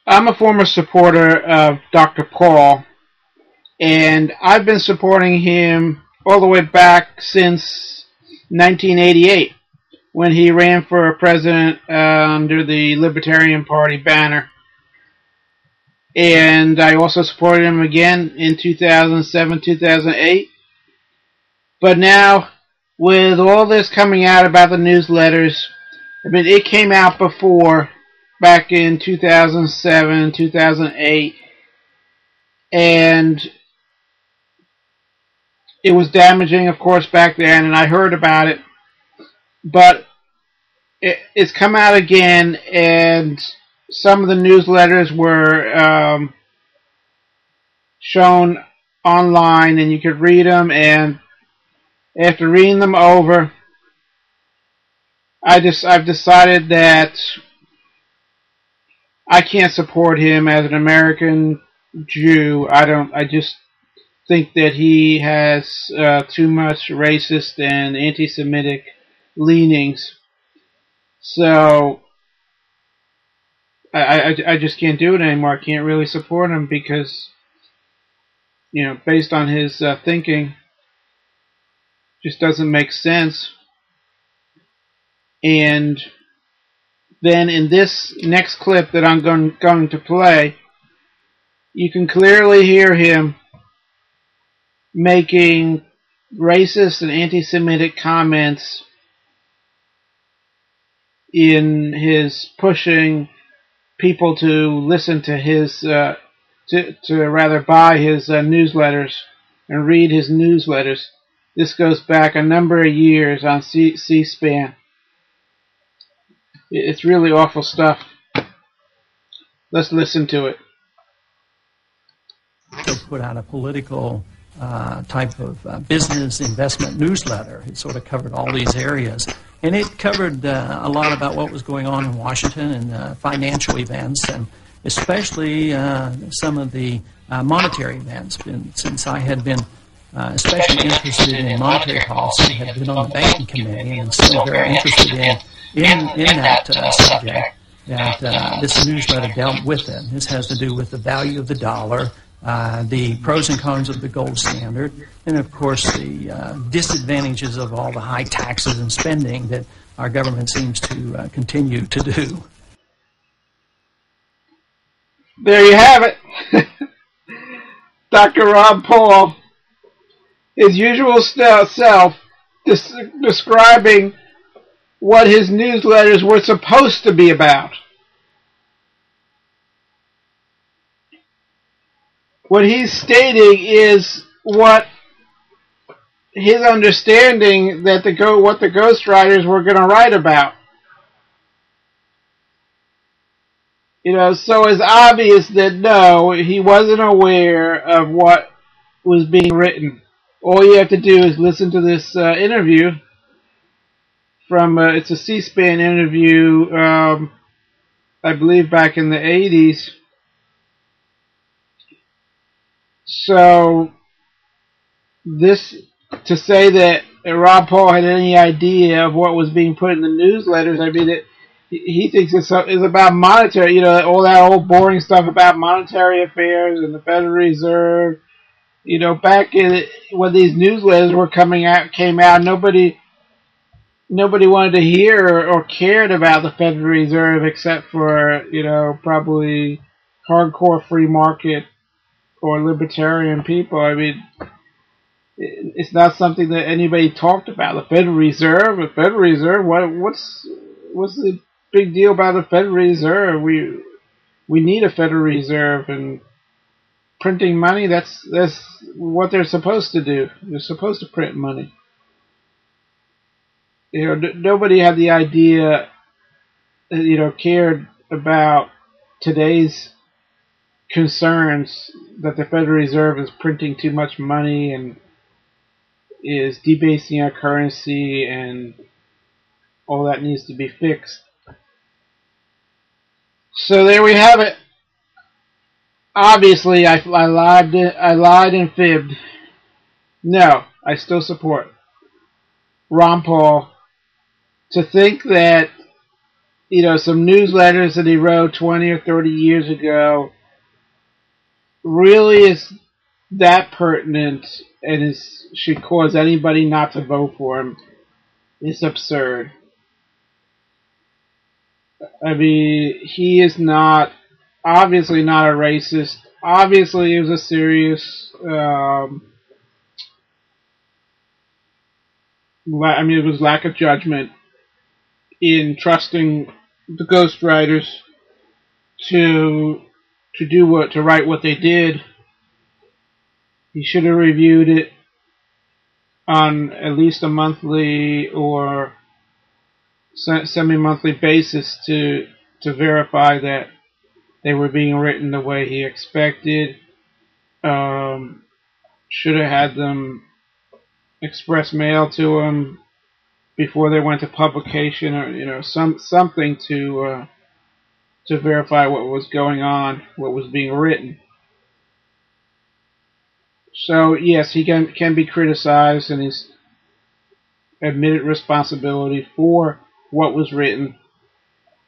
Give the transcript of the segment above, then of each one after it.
I'm a former supporter of Dr. Paul, and I've been supporting him all the way back since 1988 when he ran for president under the Libertarian Party banner. And I also supported him again in 2007, 2008. But now, with all this coming out about the newsletters, I mean, it came out before, back in 2007, 2008, and it was damaging, of course, back then, and I heard about it. But it's come out again, and some of the newsletters were shown online, and you could read them, and after reading them over, I've decided that I can't support him as an American Jew. I just think that he has too much racist and anti-Semitic leanings. So I just can't do it anymore. I can't really support him because, based on his thinking, just doesn't make sense. And then in this next clip that I'm going to play, you can clearly hear him making racist and anti-Semitic comments in his pushing people to listen to his, to rather buy his newsletters and read his newsletters. This goes back a number of years on C-SPAN. It's really awful stuff. Let's listen to it. To put out a political type of business investment newsletter. It sort of covered all these areas. And it covered a lot about what was going on in Washington and financial events, and especially some of the monetary events. Since I had been especially interested in monetary policy, had been on the banking committee, and still very interested in that subject, that this newsletter dealt with it. This has to do with the value of the dollar, the pros and cons of the gold standard, and of course the disadvantages of all the high taxes and spending that our government seems to continue to do. There you have it. Dr. Ron Paul, his usual self, describing what his newsletters were supposed to be about. What he's stating is what his understanding that what the ghostwriters were going to write about. So it's obvious that no, he wasn't aware of what was being written. All you have to do is listen to this interview from, it's a C-SPAN interview, I believe back in the 80s. So, to say that Ron Paul had any idea of what was being put in the newsletters, I mean, he thinks it's about monetary, all that old boring stuff about monetary affairs and the Federal Reserve. Back when these newsletters came out, nobody wanted to hear or cared about the Federal Reserve except for, probably hardcore free market or libertarian people. I mean, it's not something that anybody talked about. The Federal Reserve, what's the big deal about the Federal Reserve? We need a Federal Reserve, and printing money, that's what they're supposed to do. They're supposed to print money. Nobody had the idea, cared about today's concerns that the Federal Reserve is printing too much money and is debasing our currency, and all that needs to be fixed. So there we have it. Obviously, I lied and fibbed. No, I still support Ron Paul. To think that some newsletters that he wrote 20 or 30 years ago really is that pertinent and should cause anybody not to vote for him is absurd. I mean, he is obviously not a racist. Obviously, it was a serious, it was lack of judgment in trusting the ghostwriters to to write what they did. He should have reviewed it on at least a monthly or semi-monthly basis to verify that they were being written the way he expected. Should have had them express mail to him before they went to publication, or something to verify what was going on, what was being written. So yes, he can be criticized, and he's admitted responsibility for what was written.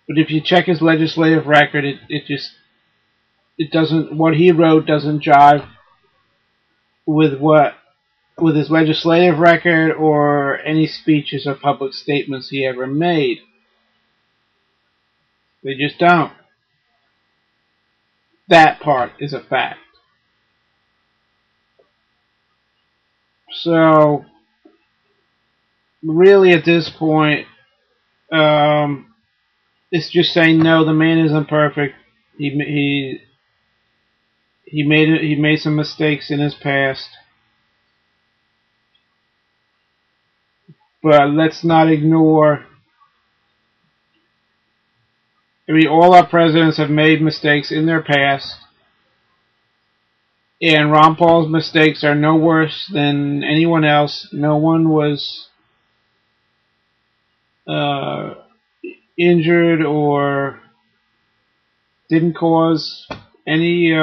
But if you check his legislative record, it doesn't, what he wrote doesn't jive with his legislative record or any speeches or public statements he ever made. They just don't. That part is a fact. So really at this point, it's just saying no, the man isn't perfect. He made some mistakes in his past. But let's not ignore, all our presidents have made mistakes in their past, and Ron Paul's mistakes are no worse than anyone else. No one was injured or didn't cause any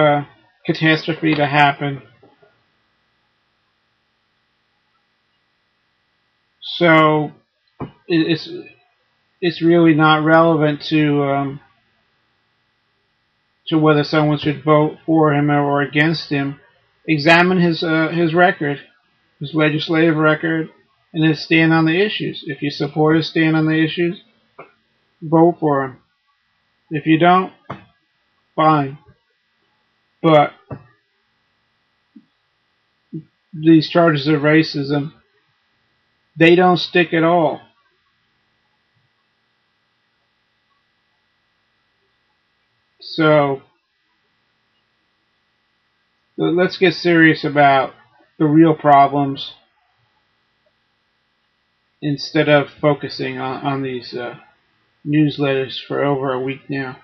catastrophe to happen. So it's really not relevant to whether someone should vote for him or against him. Examine his record, his legislative record, and his stand on the issues. If you support his stand on the issues, vote for him. If you don't, fine. But these charges of racism, they don't stick at all. So let's get serious about the real problems instead of focusing on these newsletters for over a week now.